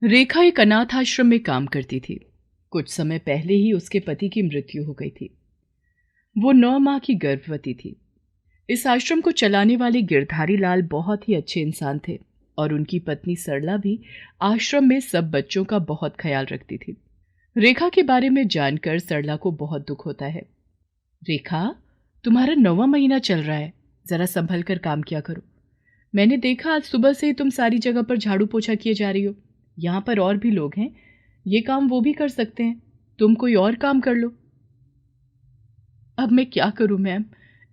रेखा एक अनाथ आश्रम में काम करती थी। कुछ समय पहले ही उसके पति की मृत्यु हो गई थी। वो 9 माह की गर्भवती थी। इस आश्रम को चलाने वाले गिरधारी लाल बहुत ही अच्छे इंसान थे और उनकी पत्नी सरला भी आश्रम में सब बच्चों का बहुत ख्याल रखती थी। रेखा के बारे में जानकर सरला को बहुत दुख होता है। रेखा, तुम्हारा 9वां महीना चल रहा है, जरा संभल कर काम किया करो। मैंने देखा आज सुबह से ही तुम सारी जगह पर झाड़ू पोछा किए जा रही हो। यहाँ पर और भी लोग हैं, ये काम वो भी कर सकते हैं, तुम कोई और काम कर लो। अब मैं क्या करूं मैम,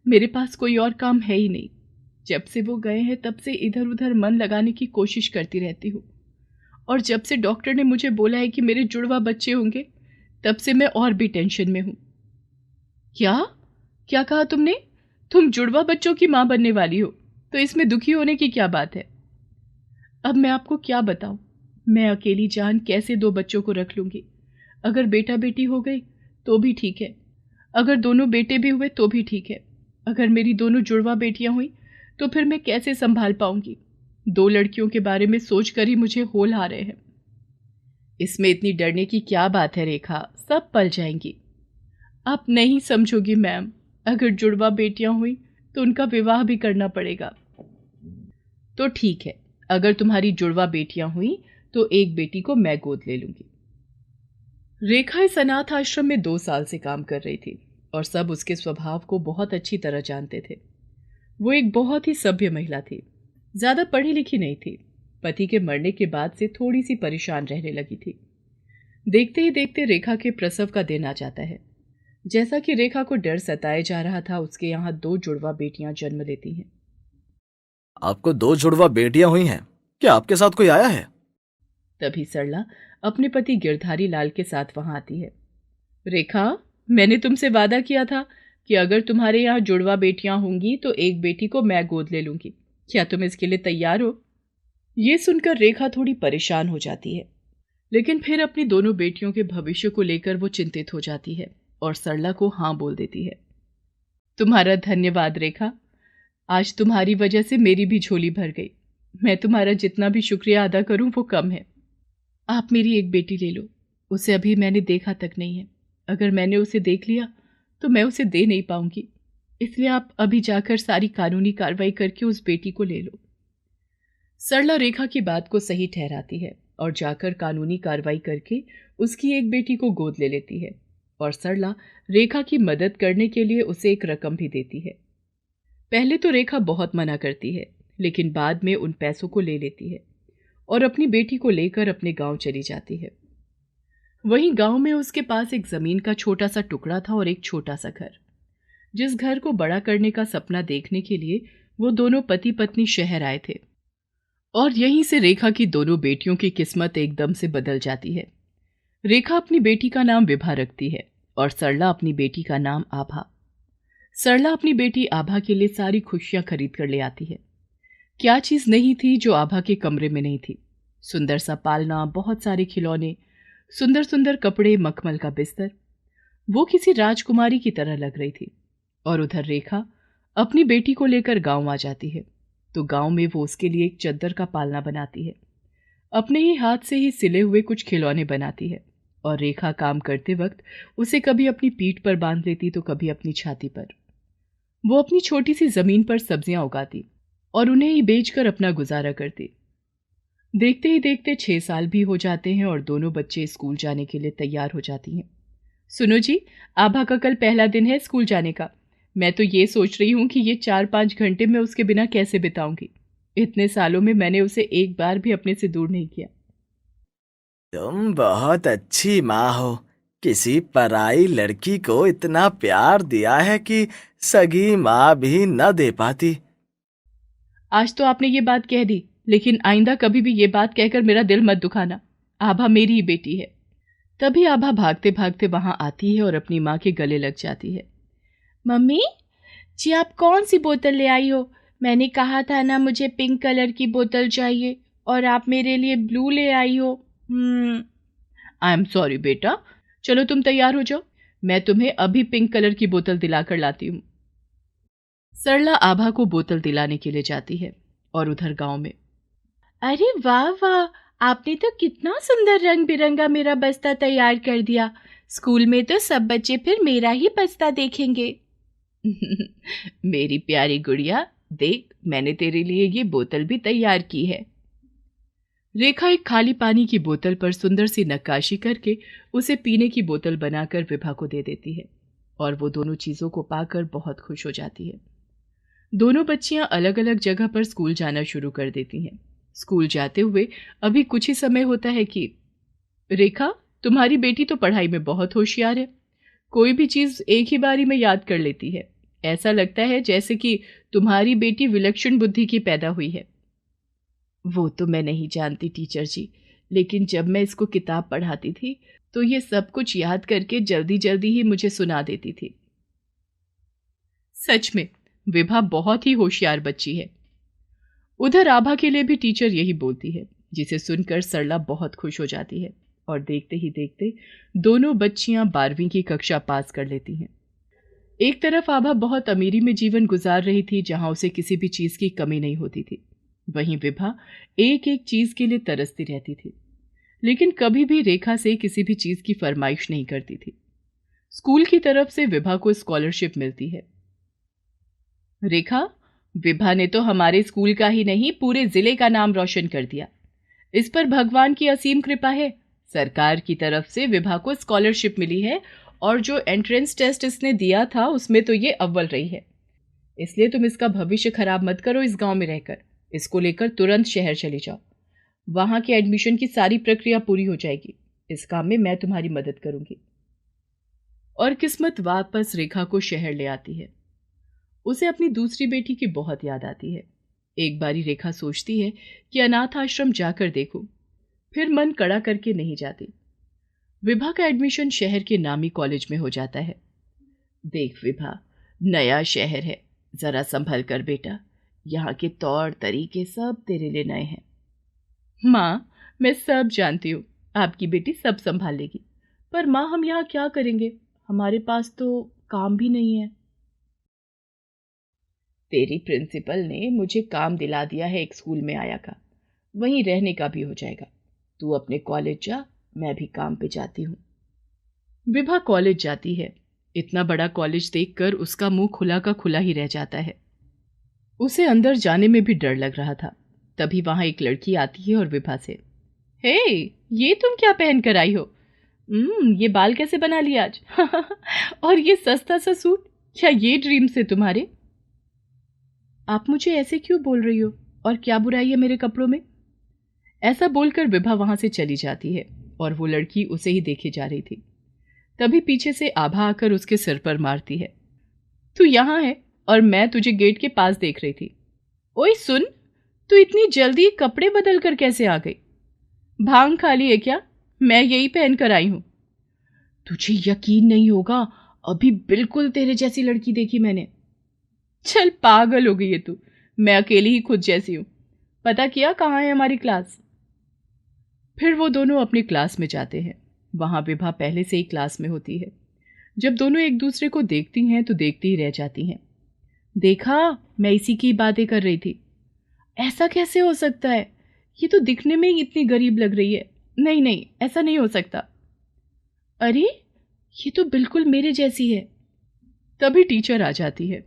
मेरे पास कोई और काम है ही नहीं। जब से वो गए हैं तब से इधर उधर मन लगाने की कोशिश करती रहती हूँ, और जब से डॉक्टर ने मुझे बोला है कि मेरे जुड़वा बच्चे होंगे तब से मैं और भी टेंशन में हूँ। क्या क्या कहा तुमने? तुम जुड़वा बच्चों की माँ बनने वाली हो, तो इसमें दुखी होने की क्या बात है? अब मैं आपको क्या बताऊं, मैं अकेली जान कैसे 2 बच्चों को रख लूंगी। अगर बेटा बेटी हो गई तो भी ठीक है, अगर दोनों बेटे भी हुए तो भी ठीक है, अगर मेरी दोनों जुड़वा बेटियां हुई तो फिर मैं कैसे संभाल पाऊंगी? 2 लड़कियों के बारे में सोचकर ही मुझे होल आ रहे हैं। इसमें इतनी डरने की क्या बात है रेखा, सब पल जाएंगी। आप नहीं समझोगी मैम, अगर जुड़वा बेटियां हुई तो उनका विवाह भी करना पड़ेगा। तो ठीक है, अगर तुम्हारी जुड़वा बेटियां हुई तो एक बेटी को मैं गोद ले लूंगी। रेखा इस अनाथ आश्रम में 2 साल से काम कर रही थी और सब उसके स्वभाव को बहुत अच्छी तरह जानते थे। वो एक बहुत ही सभ्य महिला थी, ज्यादा पढ़ी लिखी नहीं थी। पति के मरने के बाद से थोड़ी सी परेशान रहने लगी थी। देखते ही देखते रेखा के प्रसव का दिन आ जाता है। जैसा कि रेखा को डर सताए जा रहा था, उसके यहाँ 2 जुड़वा बेटियां जन्म लेती हैं। आपको दो जुड़वा बेटियां हुई हैं। क्या आपके साथ कोई आया है? तभी सरला अपने पति गिरधारी लाल के साथ वहां आती है। रेखा, मैंने तुमसे वादा किया था कि अगर तुम्हारे यहाँ जुड़वा बेटियां होंगी तो एक बेटी को मैं गोद ले लूंगी। क्या तुम इसके लिए तैयार हो? ये सुनकर रेखा थोड़ी परेशान हो जाती है, लेकिन फिर अपनी दोनों बेटियों के भविष्य को लेकर वो चिंतित हो जाती है और सरला को हाँ बोल देती है। तुम्हारा धन्यवाद रेखा, आज तुम्हारी वजह से मेरी भी झोली भर गई। मैं तुम्हारा जितना भी शुक्रिया अदा करूं वो कम है। आप मेरी एक बेटी ले लो, उसे अभी मैंने देखा तक नहीं है। अगर मैंने उसे देख लिया तो मैं उसे दे नहीं पाऊंगी, इसलिए आप अभी जाकर सारी कानूनी कार्रवाई करके उस बेटी को ले लो। सरला रेखा की बात को सही ठहराती है और जाकर कानूनी कार्रवाई करके उसकी एक बेटी को गोद ले लेती है, और सरला रेखा की मदद करने के लिए उसे एक रकम भी देती है। पहले तो रेखा बहुत मना करती है, लेकिन बाद में उन पैसों को ले लेती है और अपनी बेटी को लेकर अपने गांव चली जाती है। वहीं गांव में उसके पास एक जमीन का छोटा सा टुकड़ा था और एक छोटा सा घर। जिस घर को बड़ा करने का सपना देखने के लिए वो दोनों पति पत्नी शहर आए थे, और यहीं से रेखा की दोनों बेटियों की किस्मत एकदम से बदल जाती है। रेखा अपनी बेटी का नाम विभा रखती है और सरला अपनी बेटी का नाम आभा। सरला अपनी बेटी आभा के लिए सारी खुशियां खरीद कर ले आती है। क्या चीज नहीं थी जो आभा के कमरे में नहीं थी? सुंदर सा पालना, बहुत सारे खिलौने, सुंदर सुंदर कपड़े, मखमल का बिस्तर। वो किसी राजकुमारी की तरह लग रही थी। और उधर रेखा अपनी बेटी को लेकर गांव आ जाती है, तो गांव में वो उसके लिए एक चद्दर का पालना बनाती है। अपने ही हाथ से ही सिले हुए कुछ खिलौने बनाती है, और रेखा काम करते वक्त उसे कभी अपनी पीठ पर बांध लेती तो कभी अपनी छाती पर। वो अपनी छोटी सी जमीन पर सब्जियां उगाती और उन्हें ही बेचकर अपना गुजारा करती। देखते ही देखते 6 साल भी हो जाते हैं और दोनों बच्चे स्कूल जाने के लिए तैयार हो जाती हैं। सुनो जी, आभा का कल पहला दिन है स्कूल जाने का। मैं तो ये सोच रही हूँ कि ये 4-5 घंटे मैं उसके बिना कैसे बिताऊंगी। इतने सालों में मैंने उसे एक बार भी अपने से दूर नहीं किया। तुम बहुत अच्छी माँ हो। किसी पराई लड़की को इतना प्यार दिया है कि सगी माँ भी न दे पाती। आज तो आपने ये बात कह दी, लेकिन आइंदा कभी भी ये बात कहकर मेरा दिल मत दुखाना। आभा मेरी ही बेटी है। तभी आभा भागते भागते वहां आती है और अपनी माँ के गले लग जाती है। मम्मी जी, आप कौन सी बोतल ले आई हो? मैंने कहा था ना मुझे पिंक कलर की बोतल चाहिए, और आप मेरे लिए ब्लू ले आई हो। आई एम सॉरी बेटा, चलो तुम तैयार हो जाओ, मैं तुम्हें अभी पिंक कलर की बोतल दिलाकर लाती हूँ। सरला आभा को बोतल दिलाने के लिए जाती है, और उधर गांव में, अरे वाह वाह, आपने तो कितना सुंदर रंग बिरंगा मेरा बस्ता तैयार कर दिया। स्कूल में तो सब बच्चे फिर मेरा ही बस्ता देखेंगे। मेरी प्यारी गुड़िया, देख मैंने तेरे लिए ये बोतल भी तैयार की है। रेखा एक खाली पानी की बोतल पर सुंदर सी नक्काशी करके उसे पीने की बोतल बनाकर विभा को दे देती है और वो दोनों चीज़ों को पाकर बहुत खुश हो जाती है। दोनों बच्चियां अलग अलग जगह पर स्कूल जाना शुरू कर देती हैं। स्कूल जाते हुए अभी कुछ ही समय होता है कि रेखा, तुम्हारी बेटी तो पढ़ाई में बहुत होशियार है। कोई भी चीज़ एक ही बारी में याद कर लेती है। ऐसा लगता है जैसे कि तुम्हारी बेटी विलक्षण बुद्धि की पैदा हुई है। वो तो मैं नहीं जानती टीचर जी, लेकिन जब मैं इसको किताब पढ़ाती थी तो ये सब कुछ याद करके जल्दी जल्दी ही मुझे सुना देती थी। सच में विभा बहुत ही होशियार बच्ची है। उधर आभा के लिए भी टीचर यही बोलती है, जिसे सुनकर सरला बहुत खुश हो जाती है और देखते ही देखते दोनों बच्चियां 12वीं की कक्षा पास कर लेती हैं। एक तरफ आभा बहुत अमीरी में जीवन गुजार रही थी, जहां उसे किसी भी चीज की कमी नहीं होती थी। वहीं विभा एक एक चीज के लिए तरसती रहती थी, लेकिन कभी भी रेखा से किसी भी चीज की फरमाइश नहीं करती थी। स्कूल की तरफ से विभा को स्कॉलरशिप मिलती है। रेखा, विभा ने तो हमारे स्कूल का ही नहीं पूरे जिले का नाम रोशन कर दिया। इस पर भगवान की असीम कृपा है। सरकार की तरफ से विभा को स्कॉलरशिप मिली है और जो एंट्रेंस टेस्ट इसने दिया था उसमें तो ये अव्वल रही है। इसलिए तुम इसका भविष्य खराब मत करो। इस गांव में रहकर इसको लेकर तुरंत शहर चले जाओ। वहां के एडमिशन की सारी प्रक्रिया पूरी हो जाएगी। इस काम में मैं तुम्हारी मदद करूंगी। और किस्मत वापस रेखा को शहर ले आती है। उसे अपनी दूसरी बेटी की बहुत याद आती है। एक बारी रेखा सोचती है कि अनाथ आश्रम जाकर देखूं, फिर मन कड़ा करके नहीं जाती। विभा का एडमिशन शहर के नामी कॉलेज में हो जाता है। देख विभा, नया शहर है, जरा संभल कर बेटा। यहाँ के तौर तरीके सब तेरे लिए नए हैं। माँ, मैं सब जानती हूँ, आपकी बेटी सब संभाल लेगी। पर माँ, हम यहाँ क्या करेंगे? हमारे पास तो काम भी नहीं है। तेरी प्रिंसिपल ने मुझे काम दिला दिया है एक स्कूल में आया का, वहीं रहने का भी हो जाएगा। तू अपने कॉलेज जा, मैं भी काम पे जाती हूँ। विभा कॉलेज जाती है। इतना बड़ा कॉलेज देखकर उसका मुंह खुला का खुला ही रह जाता है। उसे अंदर जाने में भी डर लग रहा था। तभी वहां एक लड़की आती है और विभा से, हे, ये तुम क्या पहन कर आई हो? ये बाल कैसे बना लिया आज? और ये सस्ता सा सूट, क्या ये ड्रीम्स है तुम्हारे? आप मुझे ऐसे क्यों बोल रही हो? और क्या बुराई है मेरे कपड़ों में? ऐसा बोलकर विभा वहां से चली जाती है और वो लड़की उसे ही देखे जा रही थी। तभी पीछे से आभा आकर उसके सिर पर मारती है। तू यहाँ है और मैं तुझे गेट के पास देख रही थी। ओए सुन, तू इतनी जल्दी कपड़े बदल कर कैसे आ गई? भांग खा ली है क्या? मैं यही पहन कर आई हूं। तुझे यकीन नहीं होगा, अभी बिल्कुल तेरे जैसी लड़की देखी मैंने। चल पागल हो गई है तू, मैं अकेली ही खुद जैसी हूं। पता किया कहाँ है हमारी क्लास? फिर वो दोनों अपनी क्लास में जाते हैं। वहां विभा पहले से ही क्लास में होती है। जब दोनों एक दूसरे को देखती हैं तो देखती ही रह जाती हैं। देखा, मैं इसी की बातें कर रही थी। ऐसा कैसे हो सकता है? ये तो दिखने में ही इतनी गरीब लग रही है। नहीं नहीं, ऐसा नहीं हो सकता। अरे, ये तो बिल्कुल मेरे जैसी है। तभी टीचर आ जाती है।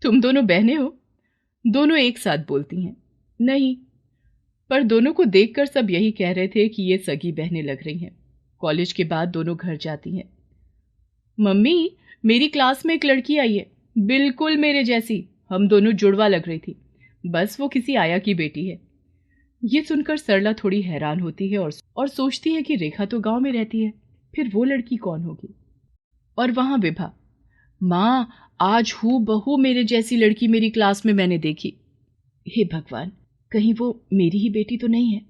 तुम दोनों बहनें हो? दोनों एक साथ बोलती हैं, नहीं। पर दोनों को देखकर सब यही कह रहे थे कि ये सगी बहनें लग रही हैं। कॉलेज के बाद दोनों घर जाती हैं। मम्मी, मेरी क्लास में एक लड़की आई है, बिल्कुल मेरे जैसी। हम दोनों जुड़वा लग रही थी। बस वो किसी आया की बेटी है। ये सुनकर सरला थोड़ी हैरान होती है और सोचती है कि रेखा तो गांव में रहती है, फिर वो लड़की कौन होगी? और वहां विभा, माँ, आज हूबहू मेरे जैसी लड़की मेरी क्लास में मैंने देखी। हे भगवान, कहीं वो मेरी ही बेटी तो नहीं है?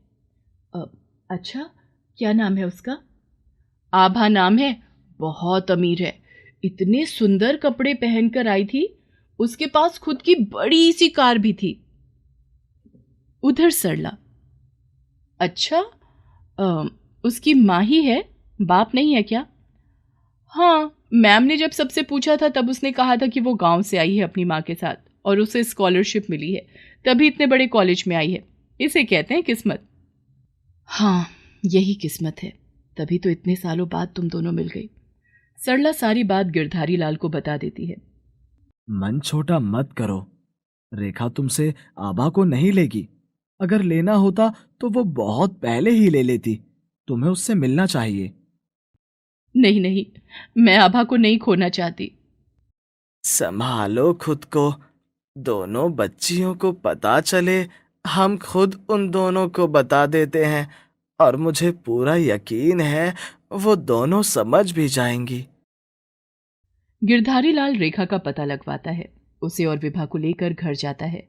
अच्छा, क्या नाम है उसका? आभा नाम है, बहुत अमीर है। इतने सुंदर कपड़े पहनकर आई थी, उसके पास खुद की बड़ी सी कार भी थी। उधर सरला, अच्छा, उसकी माँ ही है, बाप नहीं है क्या? हाँ, मैम ने जब सबसे पूछा था तब उसने कहा था कि वो गांव से आई है अपनी माँ के साथ और उसे स्कॉलरशिप मिली है, तभी इतने बड़े कॉलेज में आई है। इसे कहते हैं किस्मत। हाँ, यही किस्मत है, तभी तो इतने सालों बाद तुम दोनों मिल गई। सरला सारी बात गिरधारी लाल को बता देती है। मन छोटा मत करो। रेखा तुमसे आभा को नहीं लेगी। अगर लेना होता तो वो बहुत पहले ही ले लेती। तुम्हें उससे मिलना चाहिए। नहीं नहीं, मैं आभा को नहीं खोना चाहती। संभालो खुद को। दोनों बच्चियों को पता चले, हम खुद उन दोनों को बता देते हैं, और मुझे पूरा यकीन है वो दोनों समझ भी जाएंगी। गिरधारी लाल रेखा का पता लगवाता है, उसे और विभा को लेकर घर जाता है,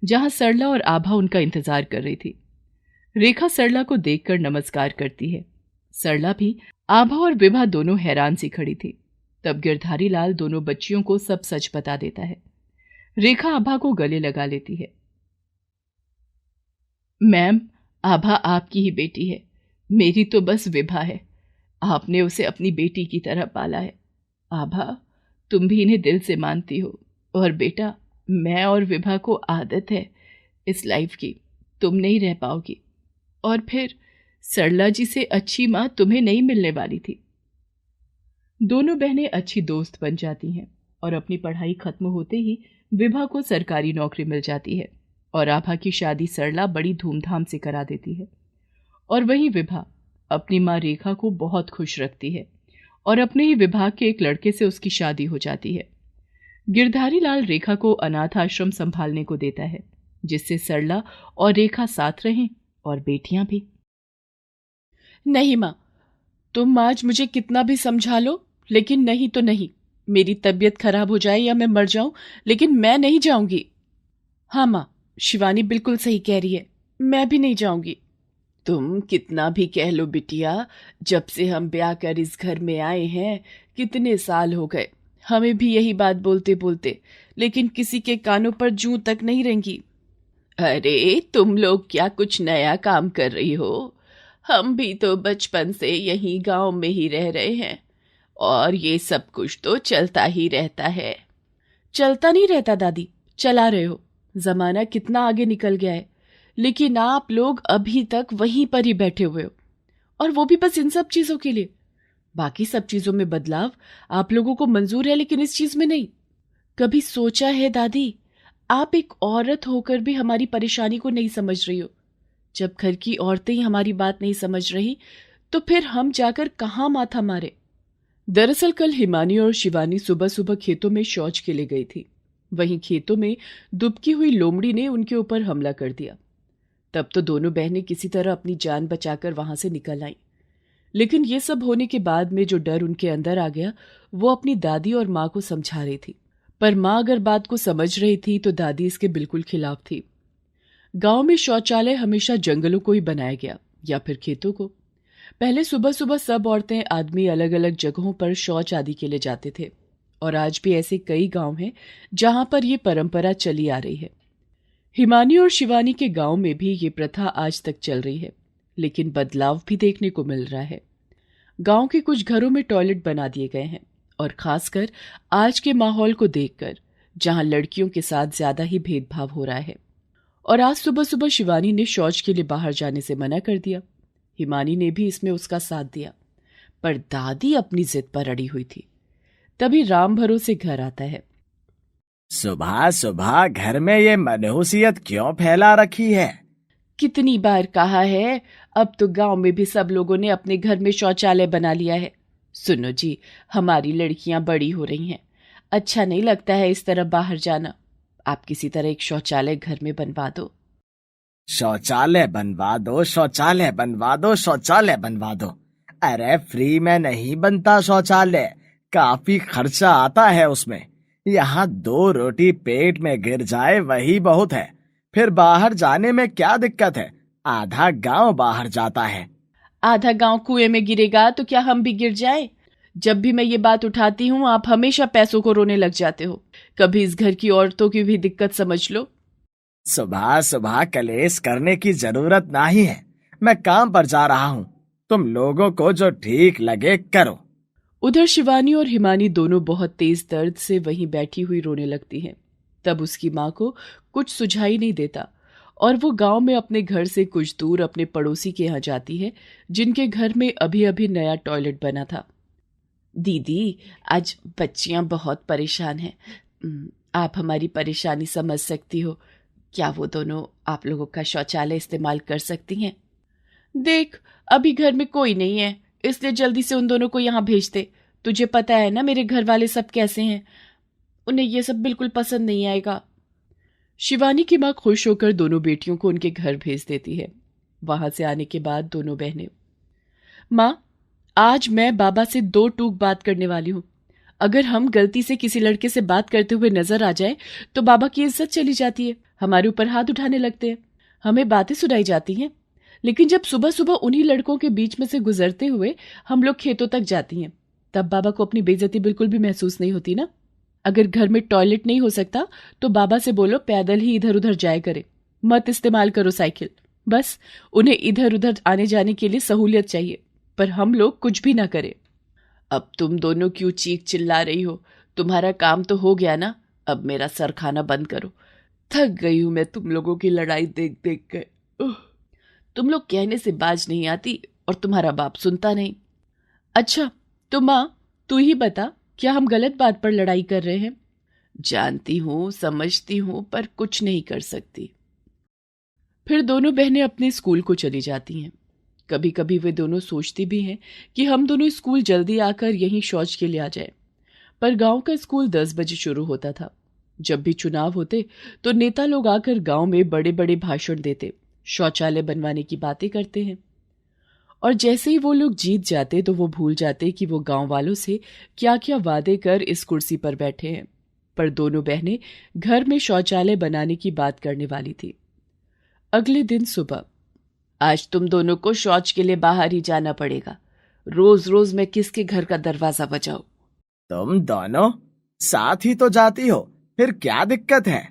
जहां सरला और आभा उनका इंतजार कर रही थी। रेखा सरला को देखकर नमस्कार करती है। सरला भी आभा और विभा दोनों हैरान सी खड़ी थी। तब गिरधारी लाल दोनों बच्चियों को सब सच बता देता है। रेखा आभा को गले लगा लेती है। मैम, आभा आपकी ही बेटी है, मेरी तो बस विभा है। आपने उसे अपनी बेटी की तरह पाला है। आभा, तुम भी इन्हें दिल से मानती हो। और बेटा, मैं और विभा को आदत है इस लाइफ की, तुम नहीं रह पाओगी। और फिर सरला जी से अच्छी माँ तुम्हें नहीं मिलने वाली थी। दोनों बहनें अच्छी दोस्त बन जाती हैं और अपनी पढ़ाई खत्म होते ही विभा को सरकारी नौकरी मिल जाती है और आभा की शादी सरला बड़ी धूमधाम से करा देती है। और वहीं विभा अपनी माँ रेखा को बहुत खुश रखती है और अपने ही विभाग के एक लड़के से उसकी शादी हो जाती है। गिरधारी लाल रेखा को अनाथ आश्रम संभालने को देता है, जिससे सरला और रेखा साथ रहें और बेटियां भी। नहीं माँ, तुम आज मुझे कितना भी समझा लो, लेकिन नहीं तो नहीं। मेरी तबीयत खराब हो जाए या मैं मर जाऊं, लेकिन मैं नहीं जाऊंगी। हाँ माँ, शिवानी बिल्कुल सही कह रही है, मैं भी नहीं जाऊंगी। तुम कितना भी कह लो बिटिया, जब से हम ब्याह कर इस घर में आए हैं कितने साल हो गए, हमें भी यही बात बोलते बोलते, लेकिन किसी के कानों पर जूं तक नहीं रेंगी। अरे तुम लोग क्या कुछ नया काम कर रही हो? हम भी तो बचपन से यही गांव में ही रह रहे हैं और ये सब कुछ तो चलता ही रहता है। चलता नहीं रहता दादी, चला रहे हो। जमाना कितना आगे निकल गया है, लेकिन आप लोग अभी तक वहीं पर ही बैठे हुए हो, और वो भी बस इन सब चीजों के लिए। बाकी सब चीजों में बदलाव आप लोगों को मंजूर है, लेकिन इस चीज में नहीं। कभी सोचा है दादी, आप एक औरत होकर भी हमारी परेशानी को नहीं समझ रही हो? जब घर की औरतें ही हमारी बात नहीं समझ रही, तो फिर हम जाकर कहाँ माथा मारे? दरअसल कल हिमानी और शिवानी सुबह सुबह खेतों में शौच के लिए गई थी। वहीं खेतों में दुबकी हुई लोमड़ी ने उनके ऊपर हमला कर दिया। तब तो दोनों बहनें किसी तरह अपनी जान बचाकर वहां से निकल आईं। लेकिन ये सब होने के बाद में जो डर उनके अंदर आ गया, वो अपनी दादी और माँ को समझा रही थी। पर माँ अगर बात को समझ रही थी तो दादी इसके बिल्कुल खिलाफ थी। गांव में शौचालय हमेशा जंगलों को ही बनाया गया या फिर खेतों को। पहले सुबह सुबह सब औरतें आदमी अलग अलग जगहों पर शौच आदि के लिए जाते थे, और आज भी ऐसे कई गांव हैं जहां पर यह परंपरा चली आ रही है। हिमानी और शिवानी के गांव में भी ये प्रथा आज तक चल रही है, लेकिन बदलाव भी देखने को मिल रहा है। गांव के कुछ घरों में टॉयलेट बना दिए गए हैं, और खासकर आज के माहौल को देखकर, जहां लड़कियों के साथ ज्यादा ही भेदभाव हो रहा है। और आज सुबह सुबह शिवानी ने शौच के लिए बाहर जाने से मना कर दिया। हिमानी ने भी इसमें उसका साथ दिया, पर दादी अपनी जिद पर अड़ी हुई थी। तभी राम भरोसे घर आता है। सुबह सुबह घर में ये मनहूसियत क्यों फैला रखी है? कितनी बार कहा है, अब तो गांव में भी सब लोगों ने अपने घर में शौचालय बना लिया है। सुनो जी, हमारी लड़कियां बड़ी हो रही हैं, अच्छा नहीं लगता है इस तरह बाहर जाना। आप किसी तरह एक शौचालय घर में बनवा दो। शौचालय बनवा दो, शौचालय बनवा दो, शौचालय बनवा दो। अरे फ्री में नहीं बनता शौचालय, काफी खर्चा आता है उसमें। यहाँ 2 रोटी पेट में गिर जाए वही बहुत है। फिर बाहर जाने में क्या दिक्कत है? आधा गांव बाहर जाता है। आधा गांव कुएं में गिरेगा तो क्या हम भी गिर जाएं? जब भी मैं ये बात उठाती हूँ, आप हमेशा पैसों को रोने लग जाते हो। कभी इस घर की औरतों की भी दिक्कत समझ लो। सुबह सुबह कलेश करने की जरूरत नहीं है। मैं काम पर जा रहा हूँ, तुम लोगों को जो ठीक लगे करो। उधर शिवानी और हिमानी दोनों बहुत तेज दर्द से वहीं बैठी हुई रोने लगती हैं। तब उसकी माँ को कुछ सुझाई नहीं देता और वो गांव में अपने घर से कुछ दूर अपने पड़ोसी के यहाँ जाती है, जिनके घर में अभी अभी नया टॉयलेट बना था। दीदी, आज बच्चियां बहुत परेशान हैं। आप हमारी परेशानी समझ सकती हो। क्या वो दोनों आप लोगों का शौचालय इस्तेमाल कर सकती हैं? देख, अभी घर में कोई नहीं है, इसलिए जल्दी से उन दोनों को यहाँ भेज दे। तुझे पता है ना मेरे घर वाले सब कैसे हैं, उन्हें ये सब बिल्कुल पसंद नहीं आएगा। शिवानी की माँ खुश होकर दोनों बेटियों को उनके घर भेज देती है। वहां से आने के बाद दोनों बहनें, माँ, आज मैं बाबा से 2 टूक बात करने वाली हूँ। अगर हम गलती से किसी लड़के से बात करते हुए नजर आ जाए तो बाबा की इज्जत चली जाती है, हमारे ऊपर हाथ उठाने लगते हैं, हमें बातें सुनाई जाती हैं। लेकिन जब सुबह सुबह उन्हीं लड़कों के बीच में से गुजरते हुए हम लोग खेतों तक जाती हैं, तब बाबा को अपनी बेइज्जती बिल्कुल भी महसूस नहीं होती ना। अगर घर में टॉयलेट नहीं हो सकता तो बाबा से बोलो पैदल ही इधर उधर जाया करे, मत इस्तेमाल करो साइकिल। बस उन्हें इधर उधर आने जाने के लिए सहूलियत चाहिए, पर हम लोग कुछ भी ना करें। अब तुम दोनों क्यों चीख चिल्ला रही हो? तुम्हारा काम तो हो गया ना, अब मेरा सर खाना बंद करो। थक गई हूं मैं तुम लोगों की लड़ाई देख देख कर। तुम लोग कहने से बाज नहीं आती और तुम्हारा बाप सुनता नहीं। अच्छा तो माँ, तू ही बता, क्या हम गलत बात पर लड़ाई कर रहे हैं? जानती हूं, समझती हूं, पर कुछ नहीं कर सकती। फिर दोनों बहनें अपने स्कूल को चली जाती हैं। कभी कभी वे दोनों सोचती भी हैं कि हम दोनों स्कूल जल्दी आकर यहीं शौच के लिए आ जाए। पर गांव का स्कूल 10 बजे शुरू होता था। जब भी चुनाव होते तो नेता लोग आकर गांव में बड़े बड़े भाषण देते, शौचालय बनवाने की बातें करते हैं। और जैसे ही वो लोग जीत जाते तो वो भूल जाते कि वो गांव वालों से क्या क्या वादे कर इस कुर्सी पर बैठे हैं। पर दोनों बहनें घर में शौचालय बनाने की बात करने वाली थी। अगले दिन सुबह, आज तुम दोनों को शौच के लिए बाहर ही जाना पड़ेगा। रोज रोज मैं किसके घर का दरवाजा बजाऊं? तुम दोनों साथ ही तो जाती हो, फिर क्या दिक्कत है?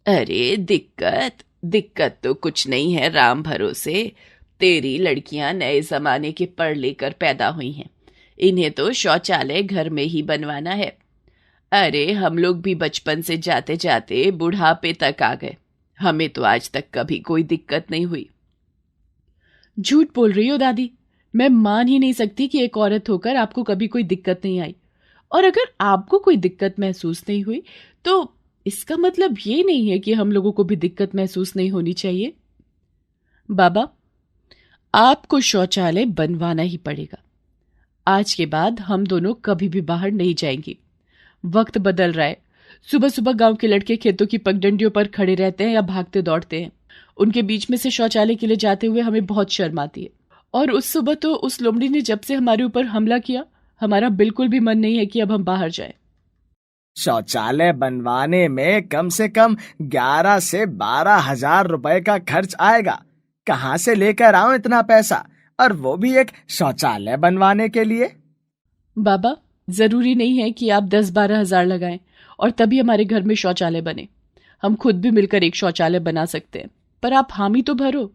अरे दिक्कत तो कुछ नहीं है राम भरोसे। तेरी लड़कियां नए जमाने के पढ़ लेकर पैदा हुई हैं, इन्हें तो शौचालय घर में ही बनवाना है। अरे हम लोग भी बचपन से जाते जाते बुढ़ापे तक आ गए, हमें तो आज तक कभी कोई दिक्कत नहीं हुई। झूठ बोल रही हो दादी, मैं मान ही नहीं सकती कि एक औरत होकर आपको कभी कोई दिक्कत नहीं आई। और अगर आपको कोई दिक्कत महसूस नहीं हुई तो इसका मतलब ये नहीं है कि हम लोगों को भी दिक्कत महसूस नहीं होनी चाहिए। बाबा, आपको शौचालय बनवाना ही पड़ेगा। आज के बाद हम दोनों कभी भी बाहर नहीं जाएंगे। वक्त बदल रहा है। सुबह सुबह गांव के लड़के खेतों की पगडंडियों पर खड़े रहते हैं या भागते दौड़ते हैं। उनके बीच में से शौचालय के लिए जाते हुए हमें बहुत शर्म आती है। और उस सुबह तो उस लोमड़ी ने जब से हमारे ऊपर हमला किया, हमारा बिल्कुल भी मन नहीं है कि अब हम बाहर जाएं। शौचालय बनवाने में कम से कम 11 से 12 हजार रुपए का खर्च आएगा। कहाँ से लेकर आऊं इतना पैसा, और वो भी एक शौचालय बनवाने के लिए? बाबा, जरूरी नहीं है कि आप 10-12 हजार लगाएं और तभी हमारे घर में शौचालय बने। हम खुद भी मिलकर एक शौचालय बना सकते हैं, पर आप हामी तो भरो।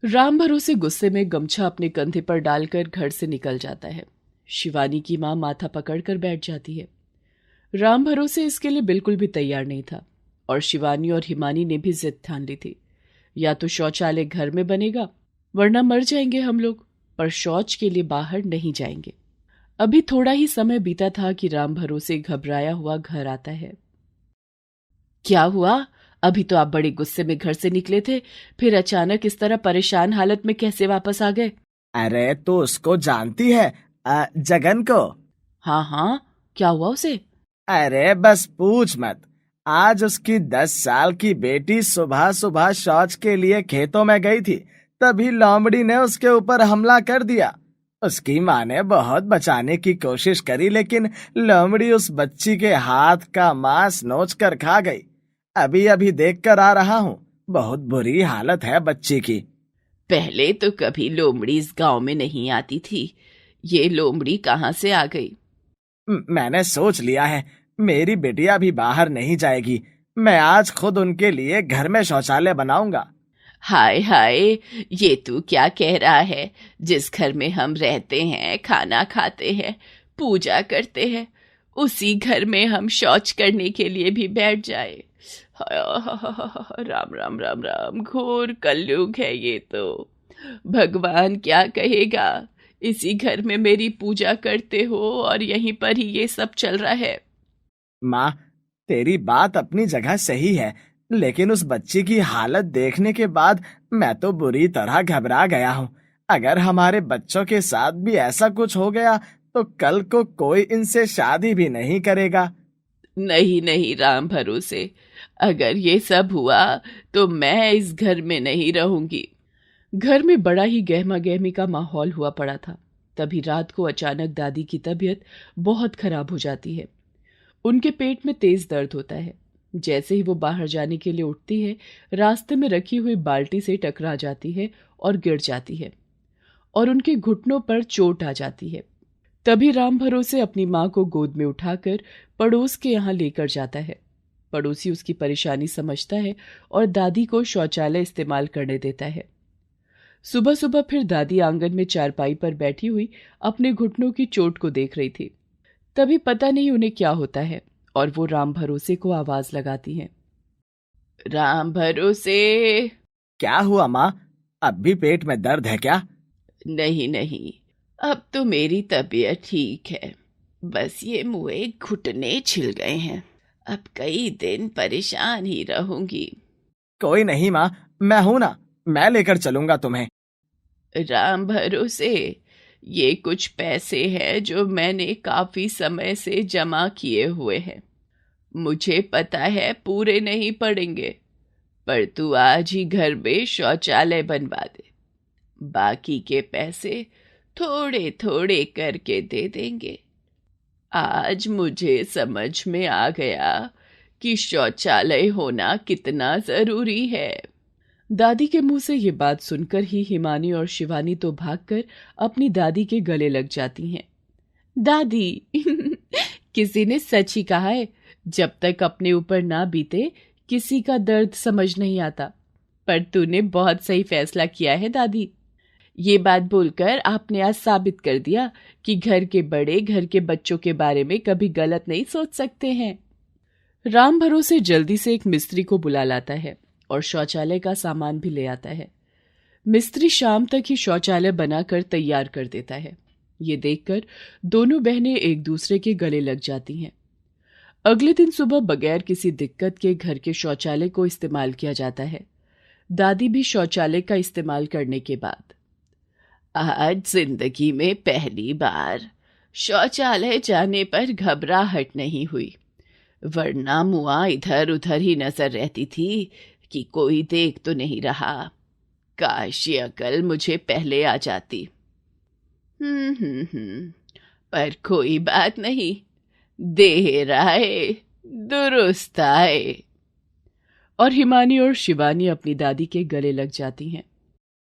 राम भरोसे गुस्से में गमछा अपने कंधे पर डालकर घर से निकल जाता है। शिवानी की मां माथा पकड़कर बैठ जाती है। राम भरोसे इसके लिए बिल्कुल भी तैयार नहीं था और शिवानी और हिमानी ने भी जिद ठान ली थी, या तो शौचालय घर में बनेगा वरना मर जाएंगे हम लोग, पर शौच के लिए बाहर नहीं जाएंगे। अभी थोड़ा ही समय बीता था कि राम भरोसे घबराया हुआ घर आता है। क्या हुआ? अभी तो आप बड़े गुस्से में घर से निकले थे, फिर अचानक इस तरह परेशान हालत में कैसे वापस आ गए? अरे तो उसको जानती है, जगन को? हाँ हाँ, क्या हुआ उसे? अरे बस पूछ मत। आज उसकी 10 साल की बेटी सुबह सुबह शौच के लिए खेतों में गई थी, तभी लोमड़ी ने उसके ऊपर हमला कर दिया। उसकी माँ ने बहुत बचाने की कोशिश करी, लेकिन लोमड़ी उस बच्ची के हाथ का मांस नोच कर खा गई। अभी अभी देख कर आ रहा हूँ, बहुत बुरी हालत है बच्ची की। पहले तो कभी लोमड़ी इस गांव में नहीं आती थी, ये लोमड़ी कहाँ से आ गई? मैंने सोच लिया है, मेरी बेटिया भी बाहर नहीं जाएगी। मैं आज खुद उनके लिए घर में शौचालय बनाऊंगा। हाय हाय, ये तू क्या कह रहा है? जिस घर में हम रहते हैं, खाना खाते हैं, पूजा करते हैं, उसी घर में हम शौच करने के लिए भी बैठ जाए। राम राम राम राम, घोर कलयुग है ये तो। भगवान क्या कहेगा। इसी घर में मेरी पूजा करते हो और यहीं पर ही ये सब चल रहा है। माँ, तेरी बात अपनी जगह सही है, लेकिन उस बच्ची की हालत देखने के बाद मैं तो बुरी तरह घबरा गया हूँ। अगर हमारे बच्चों के साथ भी ऐसा कुछ हो गया तो कल को कोई इनसे शादी भी नहीं करेगा। नहीं नहीं राम भरोसे, अगर ये सब हुआ तो मैं इस घर में नहीं रहूंगी। घर में बड़ा ही गहमा गहमी का माहौल हुआ पड़ा था। तभी रात को अचानक दादी की तबीयत बहुत खराब हो जाती है। उनके पेट में तेज दर्द होता है। जैसे ही वो बाहर जाने के लिए उठती है, रास्ते में रखी हुई बाल्टी से टकरा जाती है और गिर जाती है और उनके घुटनों पर चोट आ जाती है। तभी राम भरोसे अपनी माँ को गोद में उठाकर पड़ोस के यहाँ लेकर जाता है। पड़ोसी उसकी परेशानी समझता है और दादी को शौचालय इस्तेमाल करने देता है। सुबह सुबह फिर दादी आंगन में चारपाई पर बैठी हुई अपने घुटनों की चोट को देख रही थी। तभी पता नहीं उन्हें क्या होता है और वो राम भरोसे को आवाज लगाती हैं। राम भरोसे। क्या हुआ माँ? अब भी पेट में दर्द है क्या? नहीं नहीं, अब तो मेरी तबीयत ठीक है। बस ये मुँहे घुटने छिल गए हैं। अब कई दिन परेशान ही रहूंगी। कोई नहीं माँ, मैं हूं ना, मैं लेकर चलूंगा तुम्हें। राम भरोसे, ये कुछ पैसे हैं जो मैंने काफी समय से जमा किए हुए हैं। मुझे पता है पूरे नहीं पड़ेंगे, पर तू आज ही घर में शौचालय बनवा दे। बाकी के पैसे थोड़े थोड़े करके दे देंगे। आज मुझे समझ में आ गया कि शौचालय होना कितना जरूरी है। दादी के मुंह से ये बात सुनकर ही हिमानी और शिवानी तो भागकर अपनी दादी के गले लग जाती हैं। दादी किसी ने सच ही कहा है, जब तक अपने ऊपर ना बीते किसी का दर्द समझ नहीं आता। पर तूने बहुत सही फैसला किया है दादी। ये बात बोलकर आपने आज साबित कर दिया कि घर के बड़े घर के बच्चों के बारे में कभी गलत नहीं सोच सकते हैं। राम भरोसे जल्दी से एक मिस्त्री को बुला लाता है और शौचालय का सामान भी ले आता है। मिस्त्री शाम तक ही शौचालय बनाकर तैयार कर देता है। ये देखकर दोनों बहनें एक दूसरे के गले लग जाती हैं। अगले दिन सुबह बगैर किसी दिक्कत के घर के शौचालय को इस्तेमाल किया जाता है। दादी भी शौचालय का इस्तेमाल करने के बाद, आज जिंदगी में पहली बार शौचालय जाने पर घबराहट नहीं हुई, वरना मुआ इधर उधर ही नजर रहती थी कि कोई देख तो नहीं रहा। काश ये अकल मुझे पहले आ जाती। पर कोई बात नहीं, देर आए दुरुस्त आए। और हिमानी और शिवानी अपनी दादी के गले लग जाती हैं।